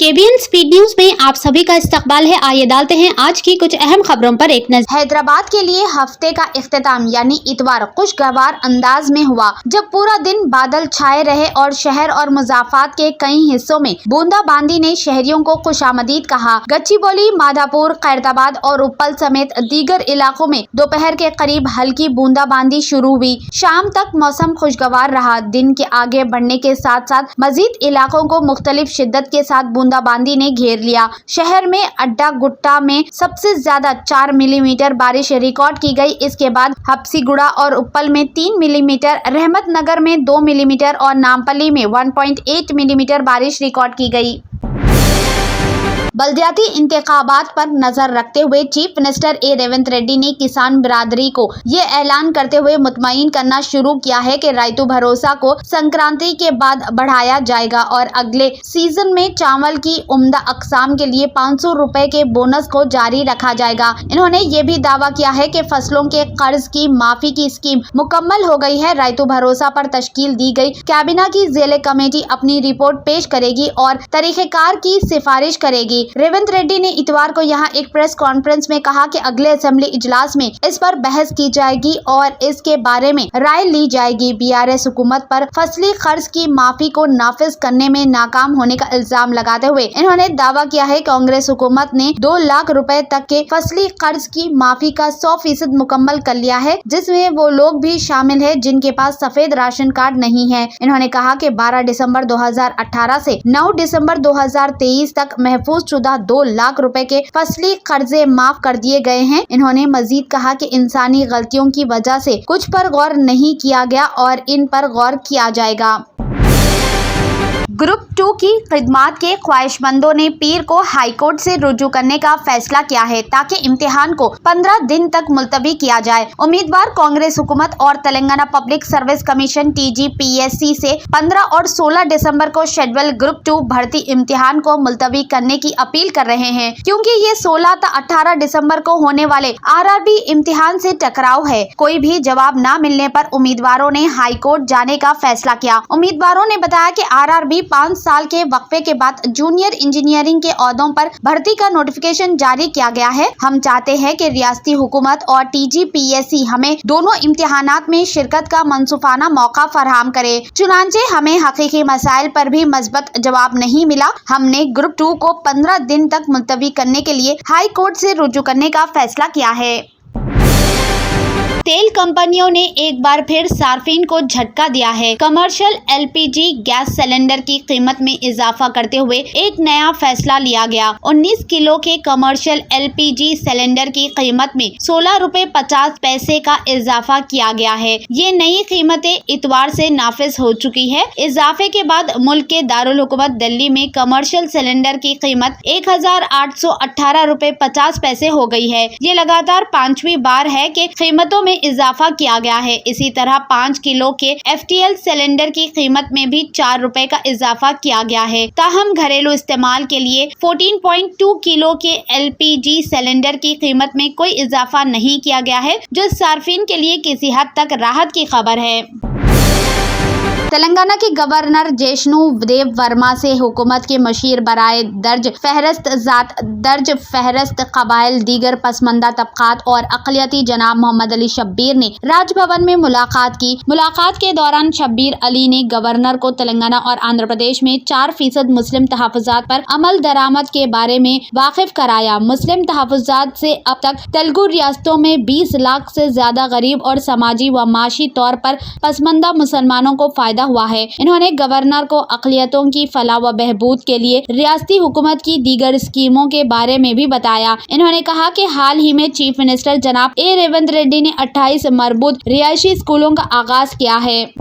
KBN speed news में आप सभी का इस्तकबाल है। आइए डालते हैं आज की कुछ अहम खबरों पर एक नजर। हैदराबाद के लिए हफ्ते का इख्तिताम यानी इतवार खुशगवार अंदाज में हुआ, जब पूरा दिन बादल छाए रहे और शहर और मुज़ाफ़ात के कई हिस्सों में बूंदाबांदी ने शहरियों को खुशामदीद कहा। गच्चीबौली, माधापुर, खैरताबाद और उप्पल समेत दीगर इलाकों में दोपहर के करीब हल्की बूंदाबांदी शुरू हुई। शाम तक मौसम खुशगवार रहा। दिन के आगे बढ़ने के साथ साथ मजीद इलाकों को मुख्तलिफ शिद्दत के साथ बूंदाबांदी ने घेर लिया। शहर में अड्डा गुट्टा में सबसे ज्यादा 4 मिलीमीटर बारिश रिकॉर्ड की गई। इसके बाद हब्सीगुड़ा और उप्पल में 3 मिलीमीटर, रहमत नगर में 2 मिलीमीटर और नामपल्ली में 1.8 मिलीमीटर बारिश रिकॉर्ड की गई। बल्दियाती इंतखाबात पर नजर रखते हुए चीफ मिनिस्टर रेवंत रेड्डी ने किसान बिरादरी को ये ऐलान करते हुए मुतमईन करना शुरू किया है कि रायतु भरोसा को संक्रांति के बाद बढ़ाया जाएगा और अगले सीजन में चावल की उम्दा अकसाम के लिए 500 रुपए के बोनस को जारी रखा जाएगा। इन्होंने ये भी दावा किया है कि फसलों के कर्ज की माफी की स्कीम मुकम्मल हो गई है। रायतु भरोसा पर तश्कील दी गई कैबिनेट की ज़िले कमेटी अपनी रिपोर्ट पेश करेगी और तरीक़ेकार की सिफारिश करेगी। रेवंत रेड्डी ने इतवार को यहां एक प्रेस कॉन्फ्रेंस में कहा कि अगले असेंबली इजलास में इस पर बहस की जाएगी और इसके बारे में राय ली जाएगी। बीआरएस हुकूमत पर फसली कर्ज की माफी को नाफिज करने में नाकाम होने का इल्जाम लगाते हुए इन्होंने दावा किया है कांग्रेस हुकूमत ने 2 लाख रुपए तक के फसली कर्ज की माफी का 100% मुकम्मल कर लिया है, जिसमें वो लोग भी शामिल है जिनके पास सफेद राशन कार्ड नहीं है। इन्होंने कहा कि 12 दिसंबर 2018 से 9 दिसंबर 2023 तक महफूज 2 लाख रुपए के फसली कर्जे माफ कर दिए गए हैं। इन्होंने मजीद कहा कि इंसानी गलतियों की वजह से कुछ पर गौर नहीं किया गया और इन पर गौर किया जाएगा। ग्रुप 2 की खिदमात के ख्वाहिशमंदों ने पीर को हाई कोर्ट से रुजू करने का फैसला किया है ताकि इम्तिहान को 15 दिन तक मुलतवी किया जाए। उम्मीदवार कांग्रेस हुकूमत और Telangana public service commission TGPSC से 15 और 16 दिसंबर को शेड्यूल ग्रुप 2 भर्ती इम्तिहान को मुलतवी करने की अपील कर रहे हैं, क्योंकि ये 16 से 18 दिसंबर को होने वाले RRB इम्तिहान से टकराव है। कोई भी जवाब न मिलने पर उम्मीदवारों ने हाई कोर्ट जाने का फैसला किया। उम्मीदवारों ने बताया कि RRB 5 साल के वक्फे के बाद जूनियर इंजीनियरिंग के ओहदों पर भर्ती का नोटिफिकेशन जारी किया गया है। हम चाहते हैं कि रियासती हुकूमत और TGPSC हमें दोनों इम्तिहानात में शिरकत का मनसूफाना मौका फराहम करे। चुनांचे हमें हकीकी मसाइल पर भी मजबूत जवाब नहीं मिला। हमने ग्रुप 2 को 15 दिन तक मुलतवी करने के लिए हाई कोर्ट से रुजू करने का फैसला किया है। तेल कंपनियों ने एक बार फिर सार्फिन को झटका दिया है। कमर्शियल LPG गैस सिलेंडर की कीमत में इजाफा करते हुए एक नया फैसला लिया गया। 19 किलो के कमर्शियल LPG सिलेंडर की कीमत में 16 रुपए 50 पैसे का इजाफा किया गया है। ये नई कीमतें इतवार से नाफिज हो चुकी है। इजाफे के बाद मुल्क के दारुल हुकूमत दिल्ली में कमर्शियल सिलेंडर की कीमत 1818 रुपए 50 पैसे हो गई है। ये लगातार 5वीं बार है कि कीमतों में इजाफा किया गया है। इसी तरह 5 किलो के FTL सिलेंडर की कीमत में भी 4 रुपए का इजाफा किया गया है। ताहम घरेलू इस्तेमाल के लिए 14.2 किलो के LPG सिलेंडर की कीमत में कोई इजाफा नहीं किया गया है, जो सार्फिन के लिए किसी हद तक राहत की खबर है। तेलंगाना के गवर्नर जेशनु देव वर्मा से हुकूमत के मशीर बराए दर्ज फहरस्त कबाइल दीगर पसमंदा तबकात और अक़लियती जनाब मोहम्मद अली शब्बीर ने राजभवन में मुलाकात की। मुलाकात के दौरान शब्बीर अली ने गवर्नर को तेलंगाना और आंध्र प्रदेश में 4% मुस्लिम तहफ़्फ़ुज़ात पर अमल दरामद के बारे में वाकिफ कराया। मुस्लिम तहफ़्फ़ुज़ात से अब तक तेलुगु रियासतों में 20 लाख से ज्यादा गरीब और समाजी व माशी तौर पर पसमंदा मुसलमानों को फायदा हुआ है। इन्होंने गवर्नर को अक़लियतों की फलाह व बहबूद के लिए रियासती हुकूमत की दीगर स्कीमों के बारे में भी बताया। इन्होंने कहा कि हाल ही में चीफ मिनिस्टर जनाब रेवंत रेड्डी ने 28 मरबूत रिहायशी स्कूलों का आगाज किया है।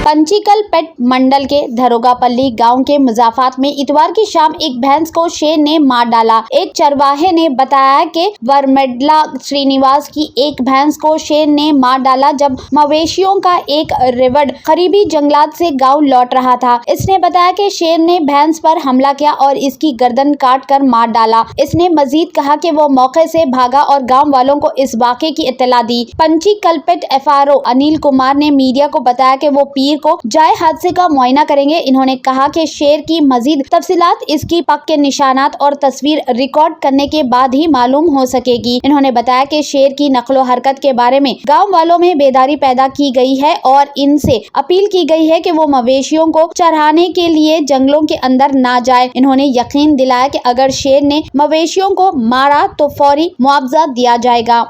पंचीकल पेट मंडल के धरोगापल्ली गांव के मुज़ाफ़ात में इतवार की शाम एक भैंस को शेर ने मार डाला। एक चरवाहे ने बताया कि वरमेडला श्रीनिवास की एक भैंस को शेर ने मार डाला जब मवेशियों का एक रिवड करीबी जंगलात से गांव लौट रहा था। इसने बताया कि शेर ने भैंस पर हमला किया और इसकी गर्दन काट कर मार डाला। इसने मजीद कहा कि वो मौके से भागा और गाँव वालों को इस वाक़े की इत्तला दी। पंचीकल पेट FRO अनिल कुमार ने मीडिया को बताया कि वो पीर तस्वीर को जाए हादसे का मुआयना करेंगे। इन्होंने कहा कि शेर की मजीद तफसीलात, इसकी पक्के निशानात और तस्वीर रिकॉर्ड करने के बाद ही मालूम हो सकेगी। इन्होंने बताया कि शेर की नक्लो हरकत के बारे में गाँव वालों में बेदारी पैदा की गई है और इनसे अपील की गई है कि वो मवेशियों को चराने के लिए जंगलों के अंदर ना जाए। इन्होंने यकीन दिलाया कि अगर शेर ने मवेशियों को मारा तो फौरी मुआवजा दिया जाएगा।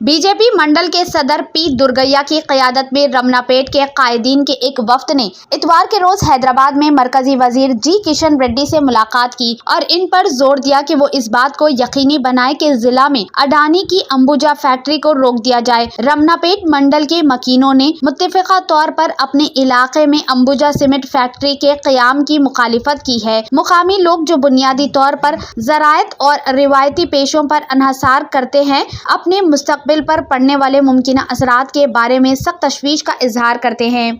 बीजेपी मंडल के सदर पी दुर्गैया की क़यादत में रमनापेट के कायदीन के एक वफ्द ने इतवार के रोज हैदराबाद में मरकजी वजीर जी किशन रेड्डी से मुलाकात की और इन पर जोर दिया कि वो इस बात को यकीनी बनाए कि जिला में अडानी की अंबुजा फैक्ट्री को रोक दिया जाए। रमनापेट मंडल के मकीनों ने मुत्तफ़िक़ा तौर पर अपने इलाके में अंबुजा सीमेंट फैक्ट्री के क़याम की मुखालिफत की है। मुकामी लोग जो बुनियादी तौर पर ज़राअत और रिवायती पेशों पर इन्हिसार करते हैं, अपने मुस्तक़बिल पर पड़ने वाले मुमकिन असरात के बारे में सख्त तशवीश का इजहार करते हैं।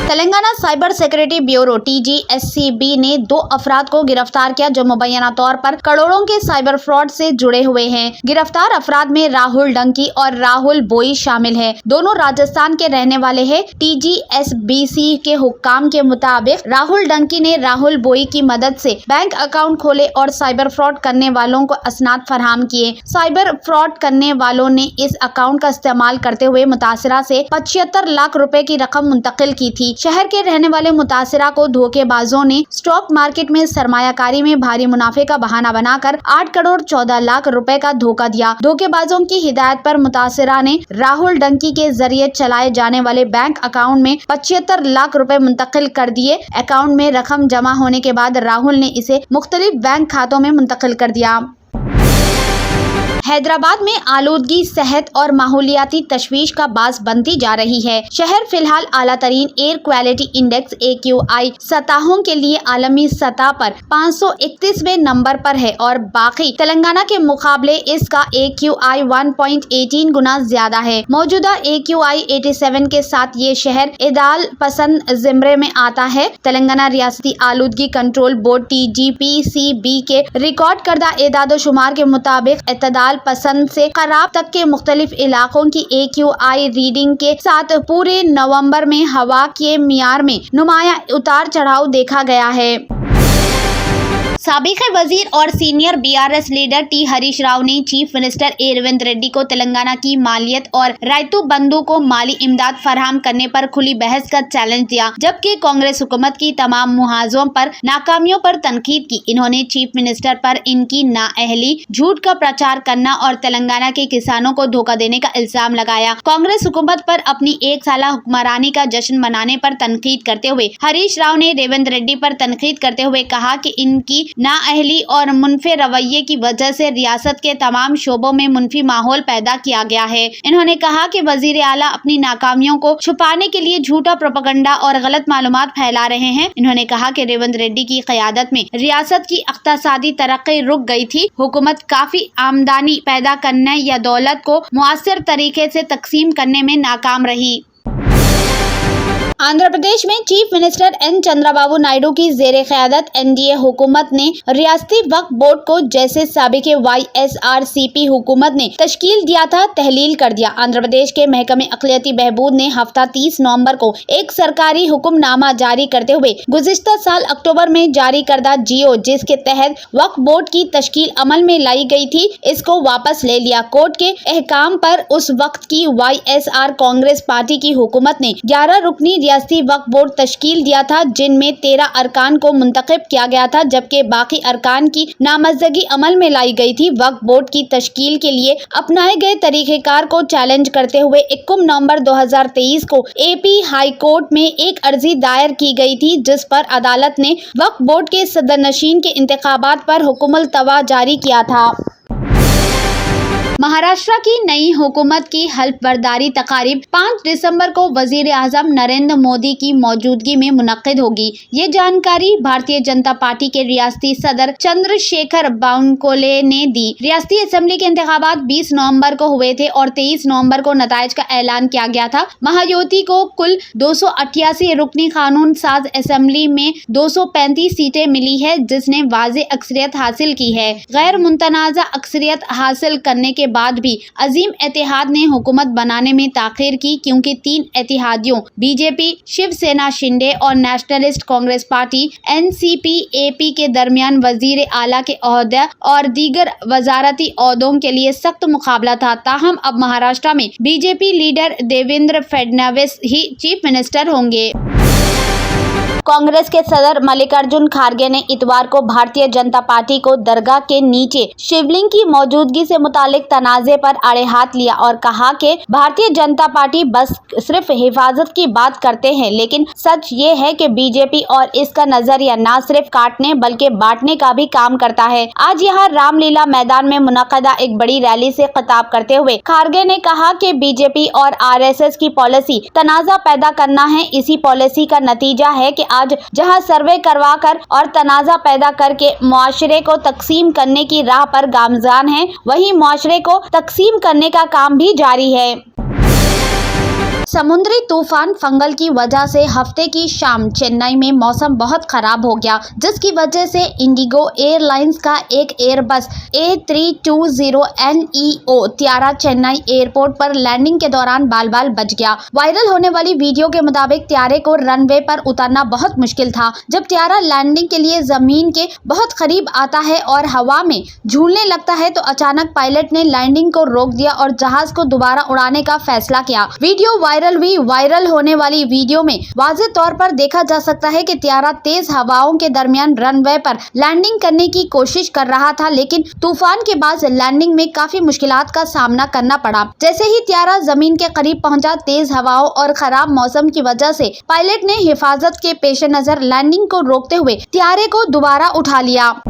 Telangana cyber security bureau TGSCB ने 2 अफराद को गिरफ्तार किया जो मुबैना तौर पर करोड़ों के साइबर फ्रॉड से जुड़े हुए हैं। गिरफ्तार अफराद में राहुल डंकी और राहुल बोई शामिल हैं। दोनों राजस्थान के रहने वाले हैं। TGSBC के हुक्काम के मुताबिक राहुल डंकी ने राहुल बोई की मदद से बैंक अकाउंट खोले और साइबर फ्रॉड करने वालों को असनाद फराहम किए। साइबर फ्रॉड करने वालों ने इस अकाउंट का इस्तेमाल करते हुए मुतासिरा से 75 लाख रुपए की रकम मुंतकिल की थी। शहर के रहने वाले मुतासिरा को धोखेबाजों ने स्टॉक मार्केट में सरमायाकारी में भारी मुनाफे का बहाना बनाकर 8 करोड़ 14 लाख रुपए का धोखा दिया। धोखेबाजों की हिदायत पर मुतासिरा ने राहुल डंकी के जरिए चलाए जाने वाले बैंक अकाउंट में 75 लाख रुपए मुंतकिल कर दिए। अकाउंट में रकम जमा होने के बाद राहुल ने इसे मुख्तलिफ बैंक खातों में मुंतकिल कर दिया। हैदराबाद में आलूदगी सेहत और माहौलियाती तशवीश का बास बनती जा रही है। शहर फिलहाल आला तरीन एयर क्वालिटी इंडेक्स AQI सतहों के लिए आलमी सतह पर 531वें नंबर पर है और बाकी तेलंगाना के मुकाबले इसका AQI 1.18 गुना ज्यादा है। मौजूदा AQI 87 के साथ ये शहर एदाल पसंद जिम्रे में आता है। तेलंगाना रियासती आलूदगी कंट्रोल बोर्ड TGPCB के रिकॉर्ड करदा एदादोशुमार के मुताबिक एतदाल पसंद से खराब तक के मुख्तलिफ इलाकों की AQI रीडिंग के साथ पूरे नवंबर में हवा के मियार में नुमाया उतार चढ़ाव देखा गया है। साबिक वजीर और senior BRS leader T Harish Rao ने chief minister A Revanth Reddy को तेलंगाना की मालियत और रायतू बंधु को माली इमदाद फराहम करने पर खुली बहस का चैलेंज दिया, जबकि कांग्रेस हुकूमत की तमाम मुहाजों पर नाकामियों पर तनकीद की। इन्होंने चीफ मिनिस्टर पर इनकी नाअहली, झूठ का प्रचार करना और तेलंगाना के किसानों को धोखा देने का इल्जाम लगाया। कांग्रेस हुकूमत पर अपनी 1 साला हुक्मरानी का जश्न मनाने पर तनकीद करते हुए हरीश राव ने रेवंत रेड्डी पर तनकीद करते हुए कहा कि इनकी नाअहली और मुनफे रवैये की वजह से रियासत के तमाम शोबों में मुनफी माहौल पैदा किया गया है। इन्होंने कहा कि वजीर आला अपनी नाकामियों को छुपाने के लिए झूठा प्रोपेगेंडा और गलत मालूमात फैला रहे हैं। इन्होंने कहा कि रेवंत रेड्डी की क़यादत में रियासत की इक़्तिसादी तरक्की रुक गई थी। हुकूमत काफी आमदनी पैदा करने या दौलत को मुअस्सर तरीके से तकसीम करने में नाकाम रही। आंध्र प्रदेश में chief minister N Chandrababu Naidu की ज़ेरे क़यादत NDA हुकूमत ने रियासती वक्फ बोर्ड को जैसे साबिक़ YSRCP हुकूमत ने तश्कील दिया था तहलील कर दिया। आंध्र प्रदेश के महकमे अक़लियती बहबूद ने हफ्ता 30 नवंबर को एक सरकारी हुक्मनामा जारी करते हुए गुज़िश्ता साल अक्टूबर में जारी करदा GO जिसके तहत वक्फ बोर्ड की तश्कील अमल में लाई गई थी, इसको वापस ले लिया। कोर्ट के अहकाम पर उस वक्त की YSR कांग्रेस पार्टी की हुकूमत ने 11 रुकनी रियासती वक्फ बोर्ड तश्कील दिया था, जिनमें 13 अरकान को मुंतखब किया गया था, जबकि बाकी अरकान की नामजदगी अमल में लाई गई थी। वक्फ बोर्ड की तश्कील के लिए अपनाए गए तरीक़ेकार को चैलेंज करते हुए 21 नवंबर 2023 को AP हाई कोर्ट में एक अर्जी दायर की गई थी, जिस पर अदालत ने वक्फ बोर्ड के सदरनशीन के इंतखाबात पर हुक्मुल तवा जारी किया था। महाराष्ट्र की नई हुकूमत की हल्फ बर्दारी तकारीब 5 दिसंबर को वजीर आज़म नरेंद्र मोदी की मौजूदगी में मुनक्किद होगी। ये जानकारी भारतीय जनता पार्टी के रियासती सदर चंद्रशेखर बावनकुले ने दी। रियासती असेंबली के इंतखाबात 20 नवंबर को हुए थे और 23 नवंबर को नताइज का ऐलान किया गया था। महायुति को कुल 288 रुकनी कानून साज असेंबली में 235 सीटें मिली है, जिसने वाज़े अक्सरियत हासिल की है। गैर मुतनाज़ा अक्सरियत हासिल करने के बाद भी अजीम इत्तेहाद ने हुकूमत बनाने में ताखीर की, क्योंकि 3 इत्तेहादियों बीजेपी, शिवसेना शिंदे और nationalist Congress party NCP AP के दरमियान वजीर आला के ओहदे और दीगर वजारती ओहदों के लिए सख्त मुकाबला था। ताहम अब महाराष्ट्र में बीजेपी लीडर देवेंद्र फडणवीस ही चीफ मिनिस्टर होंगे। कांग्रेस के सदर मल्लिकार्जुन खड़गे ने इतवार को भारतीय जनता पार्टी को दरगाह के नीचे शिवलिंग की मौजूदगी से मुतालिक तनाज़े पर अड़े हाथ लिया और कहा कि भारतीय जनता पार्टी बस सिर्फ हिफाजत की बात करते हैं, लेकिन सच ये है कि बीजेपी और इसका नजरिया न सिर्फ काटने बल्कि बांटने का भी काम करता है। आज यहाँ रामलीला मैदान में मुनक्कदा एक बड़ी रैली से खिताब करते हुए खड़गे ने कहा कि बीजेपी और आरएसएस की पॉलिसी तनाज़ा पैदा करना है। इसी पॉलिसी का नतीजा है कि आज जहां सर्वे करवा कर और तनाज़ा पैदा करके मुआशरे को तकसीम करने की राह पर गामजान है, वहीं मुआशरे को तकसीम करने का काम भी जारी है। समुद्री तूफान फंगल की वजह से हफ्ते की शाम चेन्नई में मौसम बहुत खराब हो गया, जिसकी वजह से इंडिगो एयरलाइंस का एक एयरबस A320neo त्यारा चेन्नई एयरपोर्ट पर लैंडिंग के दौरान बाल-बाल बच गया। वायरल होने वाली वीडियो के मुताबिक त्यारे को रनवे पर उतरना बहुत मुश्किल था। जब त्यारा लैंडिंग के लिए जमीन के बहुत करीब आता है और हवा में झूलने लगता है तो अचानक पायलट ने लैंडिंग को रोक दिया और जहाज को दोबारा उड़ाने का फैसला किया। वीडियो वायरल होने वाली वीडियो में वाज़ेह तौर पर देखा जा सकता है कि त्यारा तेज हवाओं के दरमियान रनवे पर लैंडिंग करने की कोशिश कर रहा था, लेकिन तूफान के बाद लैंडिंग में काफी मुश्किलात का सामना करना पड़ा। जैसे ही त्यारा जमीन के करीब पहुंचा, तेज हवाओं और खराब मौसम की वजह से पायलट ने हिफाजत के पेश नजर लैंडिंग को रोकते हुए त्यारे को दोबारा उठा लिया।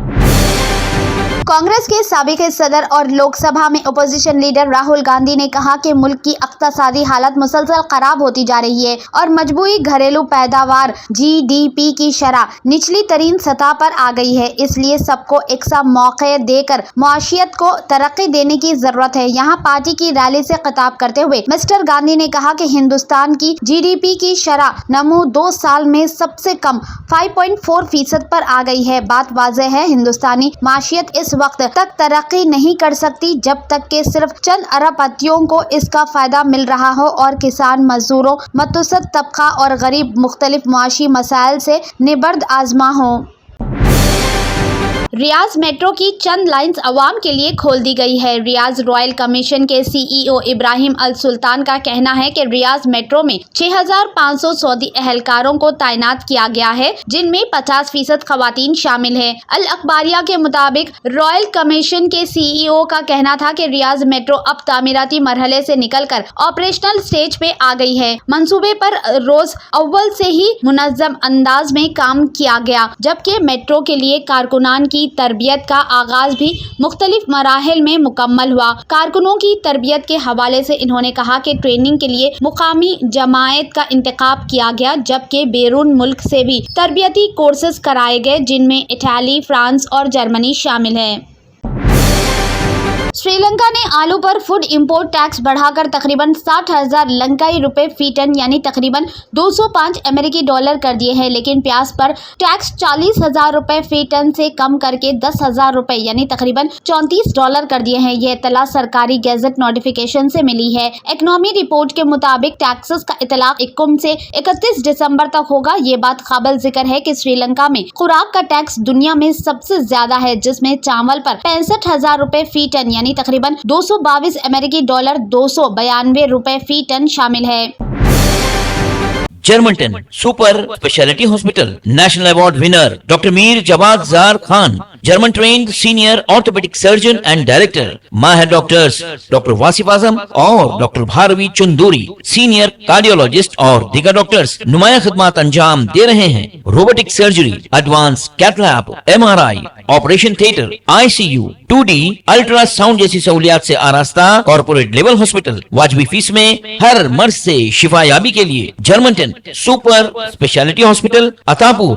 कांग्रेस के साबिक सदर और लोकसभा में अपोजिशन लीडर राहुल गांधी ने कहा कि मुल्क की इक्तिसादी हालत मुसलसल खराब होती जा रही है और मजबूरी घरेलू पैदावार GDP की शरह निचली तरीन सतह पर आ गई है, इसलिए सबको एक सा मौके देकर मुआशियत को तरक्की देने की जरूरत है। यहाँ पार्टी की रैली से खिताब करते हुए मिस्टर गांधी ने कहा कि हिंदुस्तान की GDP की शरह नमू 2 साल में सबसे कम 5.4% पर आ गई है। बात वाज़ेह है, हिंदुस्तानी माशियत इस वक्त तक तरक्की नहीं कर सकती जब तक कि सिर्फ चंद अरबपतियों को इसका फायदा मिल रहा हो और किसान, मजदूरों, मतवसत तबका और गरीब मुख्तलिफ मुआशी मसाइल से निबर्द आजमा हो। रियाज मेट्रो की चंद लाइंस अवाम के लिए खोल दी गई है। रियाज रॉयल कमीशन के CEO इब्राहिम अल सुल्तान का कहना है कि रियाज मेट्रो में 6500 सऊदी एहलकारों को तैनात किया गया है, जिनमें 50% खवातीन शामिल हैं। अल अखबारिया के मुताबिक रॉयल कमीशन के CEO का कहना था कि रियाज मेट्रो अब तामीराती मरहले से निकलकर ऑपरेशनल स्टेज पे आ गई है। मंसूबे पर रोज अव्वल से ही मुनज़्ज़म अंदाज में काम किया गया, जबकि मेट्रो के लिए कारकुनान की तरबियत का आगाज भी मुख्तलिफ मराहिल में मुकम्मल हुआ। कारकुनों की तरबियत के हवाले से इन्होंने कहा कि ट्रेनिंग के लिए मुकामी जमायत का इंतखाब किया गया, जबकि बैरून मुल्क से भी तरबियती कोर्सेज कराए गए, जिनमें इटाली, फ्रांस और जर्मनी शामिल हैं। श्रीलंका ने आलू पर फूड इंपोर्ट टैक्स बढ़ाकर तकरीबन 60,000 लंकाई रुपए फी टन यानी तकरीबन 205 अमेरिकी डॉलर कर दिए हैं, लेकिन प्याज पर टैक्स 40,000 रुपए फी टन से कम करके 10,000 रुपए यानी तकरीबन $34 कर दिए हैं। यह इतला सरकारी गैजेट नोटिफिकेशन से मिली है। इकोनॉमी रिपोर्ट के मुताबिक टैक्सेस का इतलाक 21 से 31 दिसंबर तक होगा। ये बात काबिल जिक्र है कि श्रीलंका में खुराक का टैक्स दुनिया में सबसे ज्यादा है, जिसमें चावल पर 65,000 रुपए फी टन यानी तकरीबन 222 अमेरिकी डॉलर 292 रुपए फी टन शामिल है। जर्मनटन super speciality hospital national award winner doctor Mir Jawad Zar Khan, German trained senior orthopaedic surgeon and director, माहिर डॉक्टर्स डॉक्टर वासिफ आजम और doctor Bharvi Chanduri, senior cardiologist और दीगर डॉक्टर्स नुमाया खिदमत अंजाम दे रहे हैं। Robotic surgery, advance cath lab, MRI, operation theatre, ICU, 2D ultrasound जैसी सहूलियात से आरास्ता कॉर्पोरेट लेवल हॉस्पिटल, वाजबी फीस में हर मर्ज से शिफायाबी के लिए Germanton super speciality hospital, Attapur.